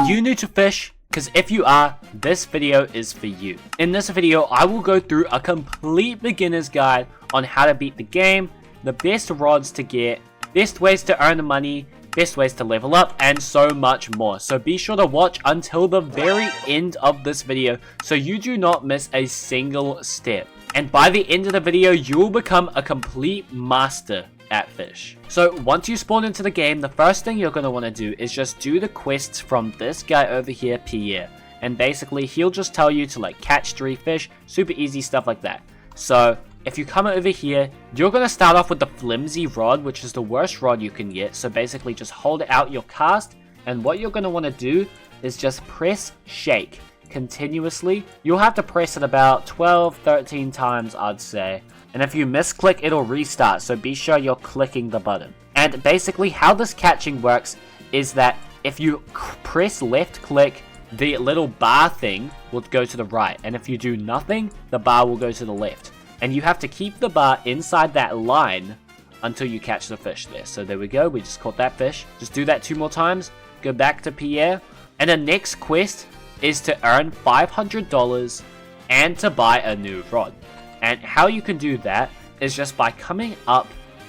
you new to fish? Because if you are, this video is for you. In this video, I will go through a complete beginner's guide on how to beat the game, the best rods to get, best ways to earn the money, best ways to level up, and so much more. So be sure to watch until the very end of this video so you do not miss a single step. And by the end of the video, you will become a complete master at fish. So once you spawn into the game, the first thing you're going to want to do is just do the quests from this guy over here, Pierre. And basically he'll just tell you to like catch 3 fish, super easy stuff like that. So if you come over here, you're going to start off with the flimsy rod, which is the worst rod you can get. So basically just hold out your cast, and what you're going to want to do is just press shake continuously. You'll have to press it about 12-13 times, I'd say. And if you misclick, it'll restart, so be sure you're clicking the button. And basically how this catching works is that if you press left click, the little bar thing will go to the right, and if you do nothing, the bar will go to the left. And you have to keep the bar inside that line until you catch the fish there. So there we go, we just caught that fish. Just do that 2 more times, go back to Pierre, and the next quest is to earn $500 and to buy a new rod. And how you can do that is just by coming up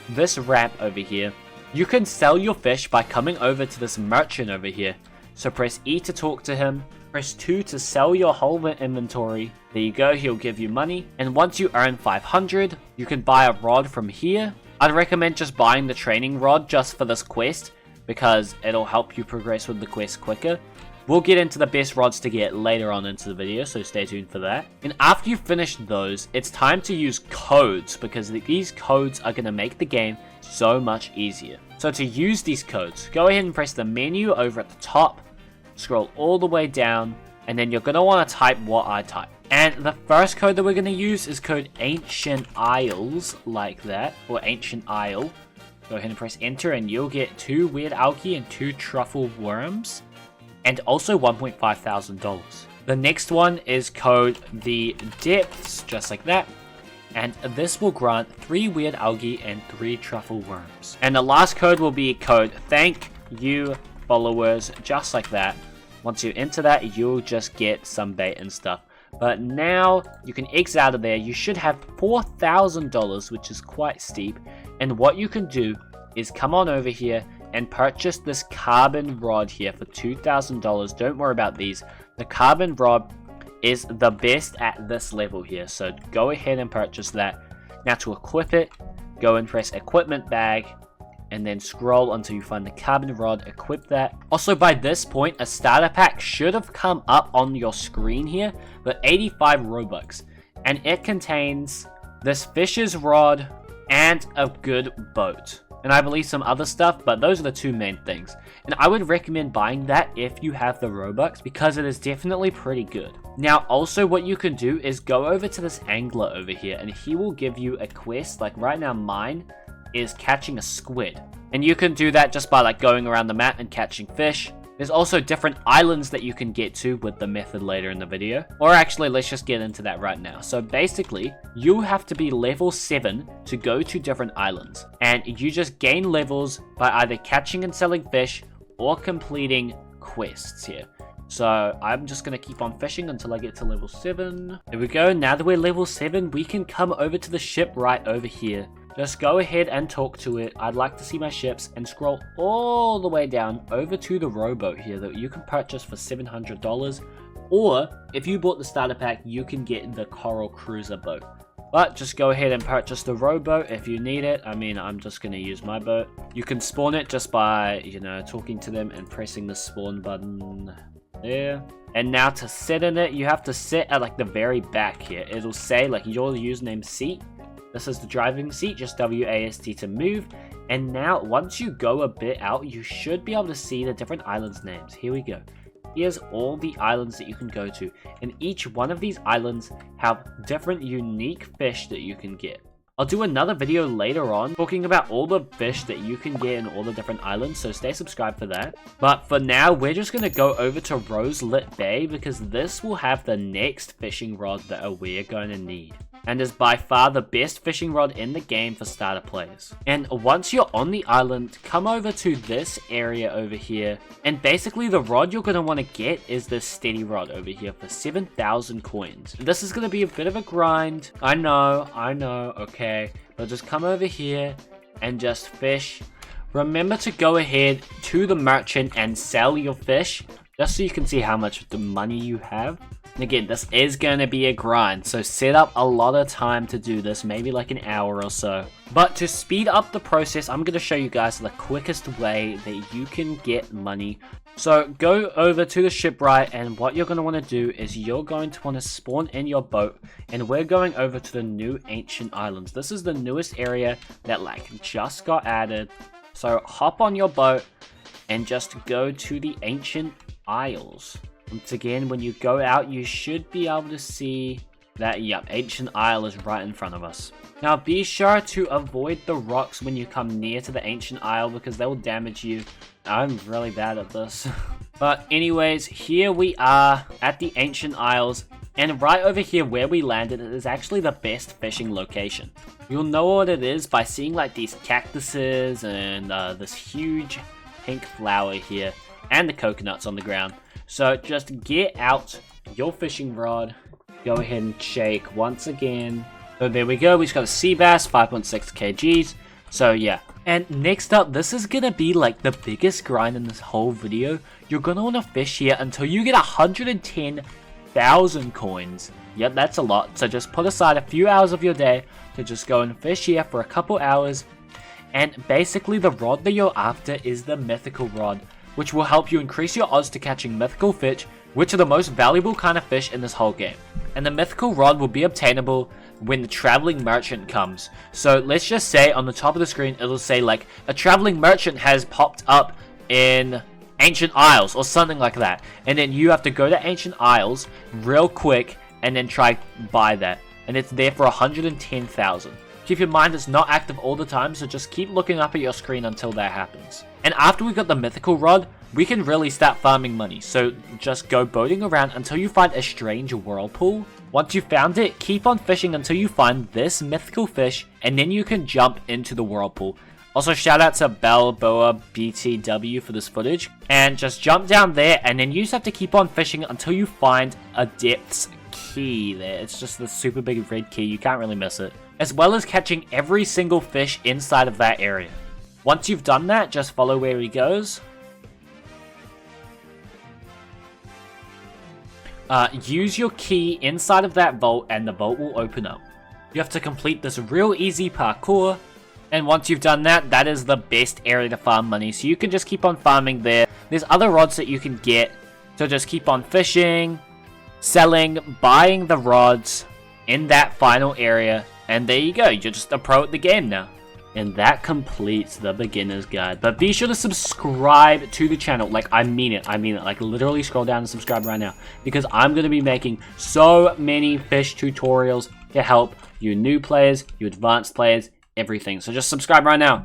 this ramp over here. You can sell your fish by coming over to this merchant over here. So press E to talk to him, press 2 to sell your whole inventory. There you go, he'll give you money. And once you earn 500, you can buy a rod from here. I'd recommend just buying the training rod just for this quest, because it'll help you progress with the quest quicker. We'll get into the best rods to get later on into the video, so stay tuned for that. And after you finish those, it's time to use codes, because these codes are going to make the game so much easier. So to use these codes, go ahead and press the menu over at the top, scroll all the way down, and then you're going to want to type what I type. And the first code that we're going to use is code Ancient Isles, like that, or Ancient Isle. Go ahead and press enter, and you'll get 2 weird algae and 2 truffle worms. And also $1,500. The next one is code The Depths, just like that. And this will grant 3 weird algae and 3 truffle worms. And the last code will be code Thank You Followers, just like that. Once you enter that, you'll just get some bait and stuff. But now you can exit out of there. You should have $4,000, which is quite steep. And what you can do is come on over here and purchase this carbon rod here for $2,000. Don't worry about these. The carbon rod is the best at this level here, so go ahead and purchase that. Now to equip it, go and press equipment bag, and then scroll until you find the carbon rod, equip that. Also by this point, a starter pack should have come up on your screen here, but 85 Robux. And it contains this fish's rod and a good boat. And I believe some other stuff, but those are the 2 main things. And I would recommend buying that if you have the Robux, because it is definitely pretty good. Now also what you can do is go over to this angler over here, and he will give you a quest. Like right now mine is catching a squid. And you can do that just by like going around the map and catching fish. There's also different islands that you can get to with the method later in the video. Or actually, let's just get into that right now. So basically, you have to be level 7 to go to different islands. And you just gain levels by either catching and selling fish or completing quests here. So I'm just going to keep on fishing until I get to level 7. There we go. Now that we're level 7, we can come over to the ship right over here. Just go ahead and talk to it. I'd like to see my ships, and scroll all the way down over to the rowboat here that you can purchase for $700. Or if you bought the starter pack, you can get the coral cruiser boat. But just go ahead and purchase the rowboat if you need it. I mean, I'm just going to use my boat. You can spawn it just by, talking to them and pressing the spawn button there. And now to sit in it, you have to sit at like the very back here. It'll say like your username seat. This is the driving seat, just WASD to move. And now, once you go a bit out, you should be able to see the different islands' names. Here we go. Here's all the islands that you can go to. And each one of these islands have different unique fish that you can get. I'll do another video later on talking about all the fish that you can get in all the different islands, so stay subscribed for that. But for now, we're just going to go over to Roselit Bay, because this will have the next fishing rod that we're going to need. and is by far the best fishing rod in the game for starter players. And once you're on the island, come over to this area over here, and basically the rod you're going to want to get is this steady rod over here for 7,000 coins. This is going to be a bit of a grind, I know, okay, but just come over here and just fish. Remember to go ahead to the merchant and sell your fish, just so you can see how much of the money you have. And again, this is going to be a grind, so set up a lot of time to do this, maybe like an hour or so. But to speed up the process, I'm going to show you guys the quickest way that you can get money. So go over to the shipwright, and what you're going to want to do is you're going to want to spawn in your boat, and we're going over to the new ancient islands. This is the newest area that like just got added. So hop on your boat and just go to the ancient isles. Once again, when you go out, you should be able to see that, yep, ancient isle is right in front of us. Now, be sure to avoid the rocks when you come near to the ancient isle because they will damage you. I'm really bad at this. But anyways, here we are at the ancient isles, and right over here where we landed is actually the best fishing location. You'll know what it is by seeing like these cactuses and this huge pink flower here, and the coconuts on the ground. So just get out your fishing rod, go ahead and shake once again. So there we go, we just got a sea bass, 5.6 kgs. So yeah. And next up, this is gonna be like the biggest grind in this whole video. You're gonna wanna fish here until you get 110,000 coins. Yep, that's a lot. So just put aside a few hours of your day to just go and fish here for a couple hours. And basically the rod that you're after is the mythical rod, which will help you increase your odds to catching mythical fish, which are the most valuable kind of fish in this whole game. And the mythical rod will be obtainable when the traveling merchant comes. So let's just say on the top of the screen, it'll say like a traveling merchant has popped up in Ancient Isles or something like that. And then you have to go to Ancient Isles real quick and then try buy that. And it's there for 110,000. Keep in mind it's not active all the time, so just keep looking up at your screen until that happens. And after we got the mythical rod, we can really start farming money. So just go boating around until you find a strange whirlpool. Once you found it, keep on fishing until you find this mythical fish, and then you can jump into the whirlpool. Also shout out to Balboa BTW for this footage. And just jump down there, and then you just have to keep on fishing until you find a depths key there. It's just the super big red key, you can't really miss it. As well as catching every single fish inside of that area. Once you've done that, just follow where he goes. Use your key inside of that vault and the vault will open up. You have to complete this real easy parkour. And once you've done that, that is the best area to farm money. So you can just keep on farming there. There's other rods that you can get. So just keep on fishing, selling, buying the rods in that final area. And there you go, you're just a pro at the game now. And that completes the beginner's guide. But be sure to subscribe to the channel. Like, I mean it. Like, literally scroll down and subscribe right now. Because I'm going to be making so many fish tutorials to help you new players, you advanced players, everything. So just subscribe right now.